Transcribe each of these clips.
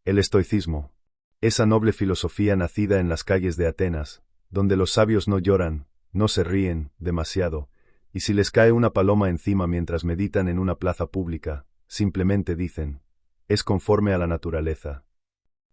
El estoicismo. Esa noble filosofía nacida en las calles de Atenas, donde los sabios no lloran, no se ríen demasiado, y si les cae una paloma encima mientras meditan en una plaza pública, simplemente dicen, es conforme a la naturaleza.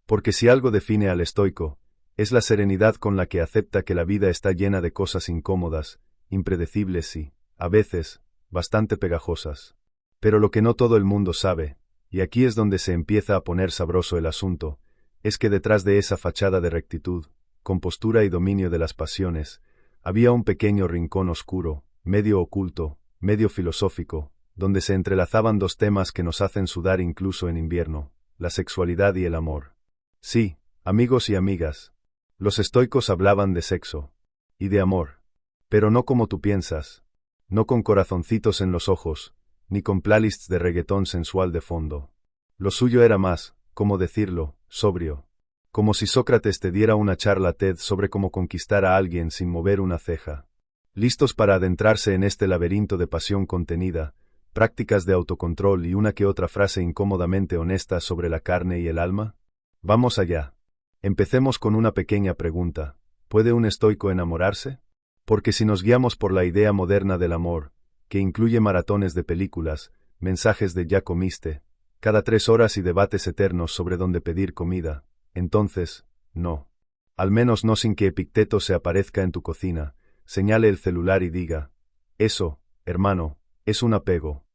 Porque si algo define al estoico, es la serenidad con la que acepta que la vida está llena de cosas incómodas, impredecibles y, a veces, bastante pegajosas. Pero lo que no todo el mundo sabe, y aquí es donde se empieza a poner sabroso el asunto, es que detrás de esa fachada de rectitud, compostura y dominio de las pasiones, había un pequeño rincón oscuro, medio oculto, medio filosófico, donde se entrelazaban dos temas que nos hacen sudar incluso en invierno, la sexualidad y el amor. Sí, amigos y amigas, los estoicos hablaban de sexo y de amor, pero no como tú piensas, no con corazoncitos en los ojos, ni con playlists de reggaetón sensual de fondo. Lo suyo era más, ¿cómo decirlo?, sobrio. Como si Sócrates te diera una charla TED sobre cómo conquistar a alguien sin mover una ceja. Listos para adentrarse en este laberinto de pasión contenida, prácticas de autocontrol y una que otra frase incómodamente honesta sobre la carne y el alma. Vamos allá. Empecemos con una pequeña pregunta. ¿Puede un estoico enamorarse? Porque si nos guiamos por la idea moderna del amor, que incluye maratones de películas, mensajes de ya comiste, cada 3 horas y debates eternos sobre dónde pedir comida, entonces, no. Al menos no sin que Epicteto se aparezca en tu cocina, señale el celular y diga, eso, hermano, es un apego.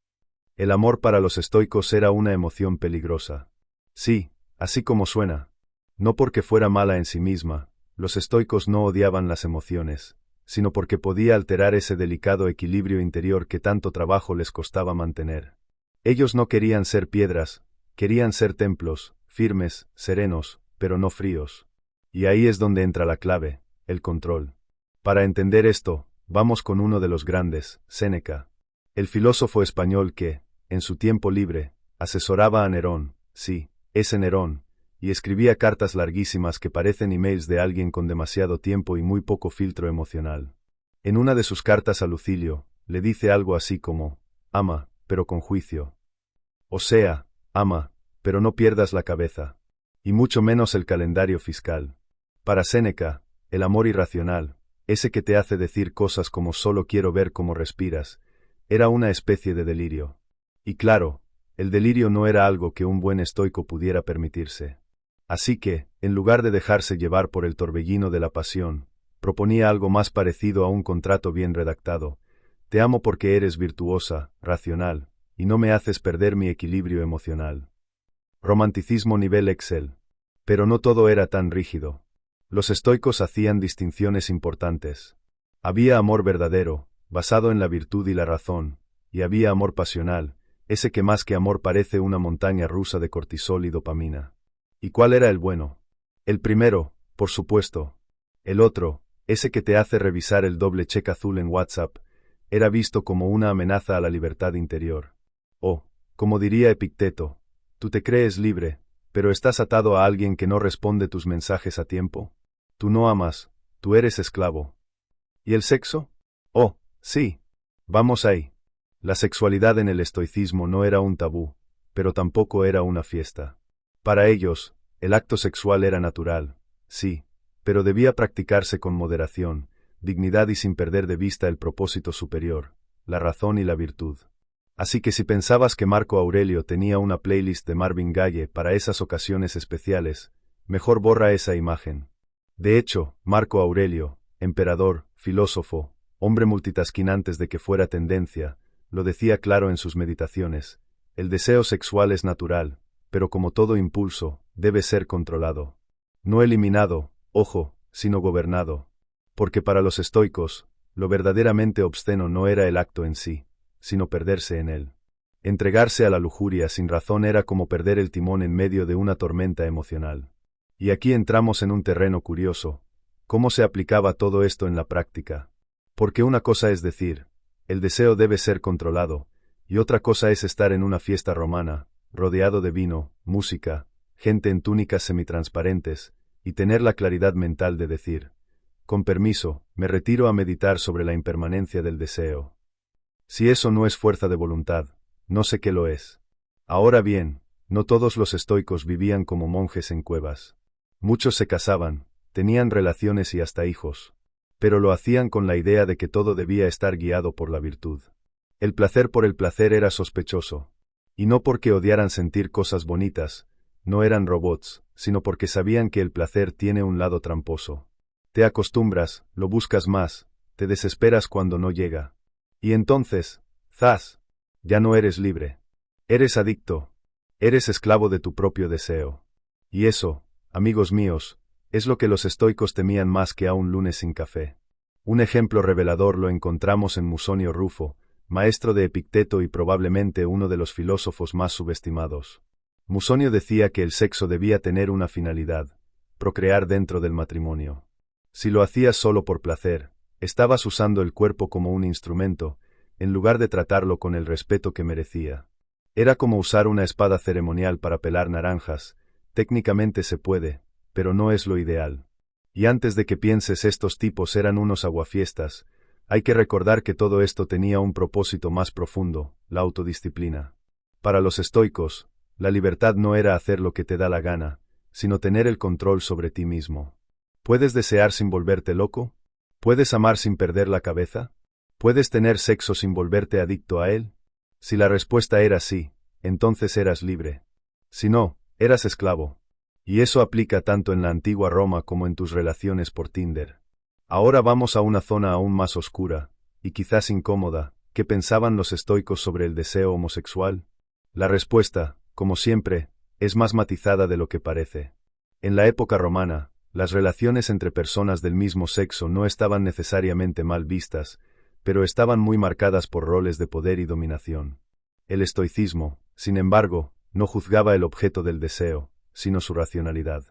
El amor para los estoicos era una emoción peligrosa. Sí, así como suena. No porque fuera mala en sí misma, los estoicos no odiaban las emociones, sino porque podía alterar ese delicado equilibrio interior que tanto trabajo les costaba mantener. Ellos no querían ser piedras, querían ser templos, firmes, serenos, pero no fríos. Y ahí es donde entra la clave, el control. Para entender esto, vamos con uno de los grandes, Séneca, el filósofo español que, en su tiempo libre, asesoraba a Nerón, sí, ese Nerón, y escribía cartas larguísimas que parecen emails de alguien con demasiado tiempo y muy poco filtro emocional. En una de sus cartas a Lucilio, le dice algo así como, ama, pero con juicio. O sea, ama, pero no pierdas la cabeza. Y mucho menos el calendario fiscal. Para Séneca, el amor irracional, ese que te hace decir cosas como solo quiero ver cómo respiras, era una especie de delirio. Y claro, el delirio no era algo que un buen estoico pudiera permitirse. Así que, en lugar de dejarse llevar por el torbellino de la pasión, proponía algo más parecido a un contrato bien redactado. Te amo porque eres virtuosa, racional, y no me haces perder mi equilibrio emocional. Romanticismo nivel Excel. Pero no todo era tan rígido. Los estoicos hacían distinciones importantes. Había amor verdadero, basado en la virtud y la razón, y había amor pasional, ese que más que amor parece una montaña rusa de cortisol y dopamina. ¿Y cuál era el bueno? El primero, por supuesto. El otro, ese que te hace revisar el doble check azul en WhatsApp, era visto como una amenaza a la libertad interior. O, como diría Epicteto, tú te crees libre, pero estás atado a alguien que no responde tus mensajes a tiempo. Tú no amas, tú eres esclavo. ¿Y el sexo? Oh, sí. Vamos ahí. La sexualidad en el estoicismo no era un tabú, pero tampoco era una fiesta. Para ellos, el acto sexual era natural, sí, pero debía practicarse con moderación, dignidad y sin perder de vista el propósito superior, la razón y la virtud. Así que si pensabas que Marco Aurelio tenía una playlist de Marvin Gaye para esas ocasiones especiales, mejor borra esa imagen. De hecho, Marco Aurelio, emperador, filósofo, hombre multitasking antes de que fuera tendencia, lo decía claro en sus meditaciones, el deseo sexual es natural, pero como todo impulso, debe ser controlado. No eliminado, ojo, sino gobernado. Porque para los estoicos, lo verdaderamente obsceno no era el acto en sí, sino perderse en él. Entregarse a la lujuria sin razón era como perder el timón en medio de una tormenta emocional. Y aquí entramos en un terreno curioso. ¿Cómo se aplicaba todo esto en la práctica? Porque una cosa es decir, el deseo debe ser controlado, y otra cosa es estar en una fiesta romana, rodeado de vino, música, gente en túnicas semitransparentes, y tener la claridad mental de decir, con permiso, me retiro a meditar sobre la impermanencia del deseo. Si eso no es fuerza de voluntad, no sé qué lo es. Ahora bien, No todos los estoicos vivían como monjes en cuevas. Muchos se casaban, tenían relaciones y hasta hijos. Pero lo hacían con la idea de que todo debía estar guiado por la virtud. El placer por el placer era sospechoso. Y no porque odiaran sentir cosas bonitas, no eran robots, sino porque sabían que el placer tiene un lado tramposo. Te acostumbras, lo buscas más, te desesperas cuando no llega. Y entonces, ¡zas!, ya no eres libre. Eres adicto. Eres esclavo de tu propio deseo. Y eso, amigos míos, es lo que los estoicos temían más que a un lunes sin café. Un ejemplo revelador lo encontramos en Musonio Rufo, maestro de Epicteto y probablemente uno de los filósofos más subestimados. Musonio decía que el sexo debía tener una finalidad: procrear dentro del matrimonio. Si lo hacías solo por placer, estabas usando el cuerpo como un instrumento, en lugar de tratarlo con el respeto que merecía. Era como usar una espada ceremonial para pelar naranjas. Técnicamente se puede, pero no es lo ideal. Y antes de que pienses estos tipos eran unos aguafiestas, hay que recordar que todo esto tenía un propósito más profundo: la autodisciplina. Para los estoicos, la libertad no era hacer lo que te da la gana, sino tener el control sobre ti mismo. ¿Puedes desear sin volverte loco? ¿Puedes amar sin perder la cabeza? ¿Puedes tener sexo sin volverte adicto a él? Si la respuesta era sí, entonces eras libre. Si no, eras esclavo. Y eso aplica tanto en la antigua Roma como en tus relaciones por Tinder. Ahora vamos a una zona aún más oscura, y quizás incómoda. ¿Qué pensaban los estoicos sobre el deseo homosexual? La respuesta, como siempre, es más matizada de lo que parece. En la época romana, las relaciones entre personas del mismo sexo no estaban necesariamente mal vistas, pero estaban muy marcadas por roles de poder y dominación. El estoicismo, sin embargo, no juzgaba el objeto del deseo, sino su racionalidad.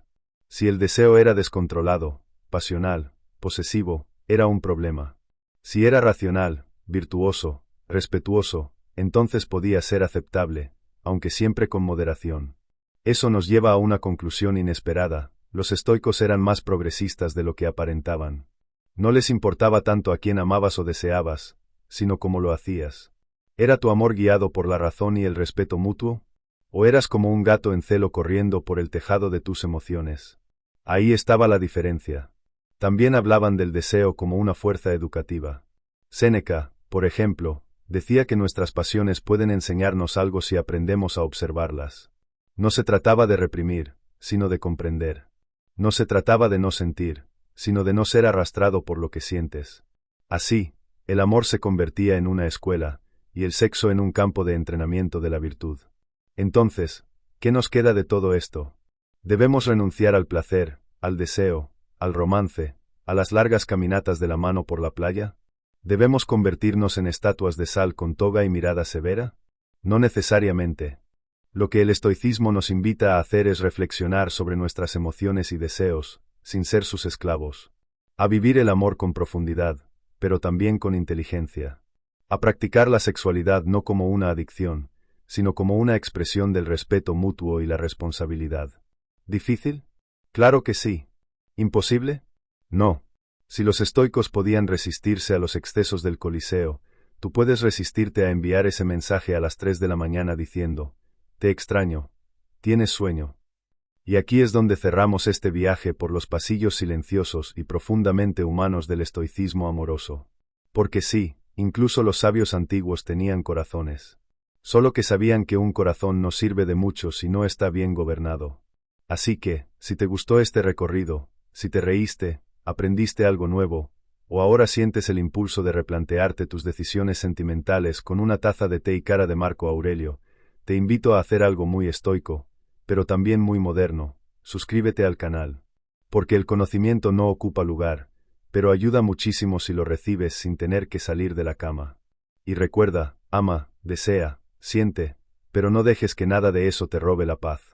Si el deseo era descontrolado, pasional, posesivo, era un problema. Si era racional, virtuoso, respetuoso, entonces podía ser aceptable, aunque siempre con moderación. Eso nos lleva a una conclusión inesperada: los estoicos eran más progresistas de lo que aparentaban. No les importaba tanto a quién amabas o deseabas, sino cómo lo hacías. ¿Era tu amor guiado por la razón y el respeto mutuo? ¿O eras como un gato en celo corriendo por el tejado de tus emociones? Ahí estaba la diferencia. También hablaban del deseo como una fuerza educativa. Séneca, por ejemplo, decía que nuestras pasiones pueden enseñarnos algo si aprendemos a observarlas. No se trataba de reprimir, sino de comprender. No se trataba de no sentir, sino de no ser arrastrado por lo que sientes. Así, el amor se convertía en una escuela, y el sexo en un campo de entrenamiento de la virtud. Entonces, ¿qué nos queda de todo esto? ¿Debemos renunciar al placer, al deseo, al romance, a las largas caminatas de la mano por la playa? ¿Debemos convertirnos en estatuas de sal con toga y mirada severa? No necesariamente. Lo que el estoicismo nos invita a hacer es reflexionar sobre nuestras emociones y deseos, sin ser sus esclavos. A vivir el amor con profundidad, pero también con inteligencia. A practicar la sexualidad no como una adicción, sino como una expresión del respeto mutuo y la responsabilidad. ¿Difícil? Claro que sí. ¿Imposible? No. Si los estoicos podían resistirse a los excesos del Coliseo, tú puedes resistirte a enviar ese mensaje a las 3 de la mañana diciendo: te extraño. ¿Tienes sueño? Y aquí es donde cerramos este viaje por los pasillos silenciosos y profundamente humanos del estoicismo amoroso. Porque sí, incluso los sabios antiguos tenían corazones. Solo que sabían que un corazón no sirve de mucho si no está bien gobernado. Así que, si te gustó este recorrido, si te reíste, aprendiste algo nuevo, o ahora sientes el impulso de replantearte tus decisiones sentimentales con una taza de té y cara de Marco Aurelio, te invito a hacer algo muy estoico, pero también muy moderno: suscríbete al canal. Porque el conocimiento no ocupa lugar, pero ayuda muchísimo si lo recibes sin tener que salir de la cama. Y recuerda, ama, desea, siente, pero no dejes que nada de eso te robe la paz.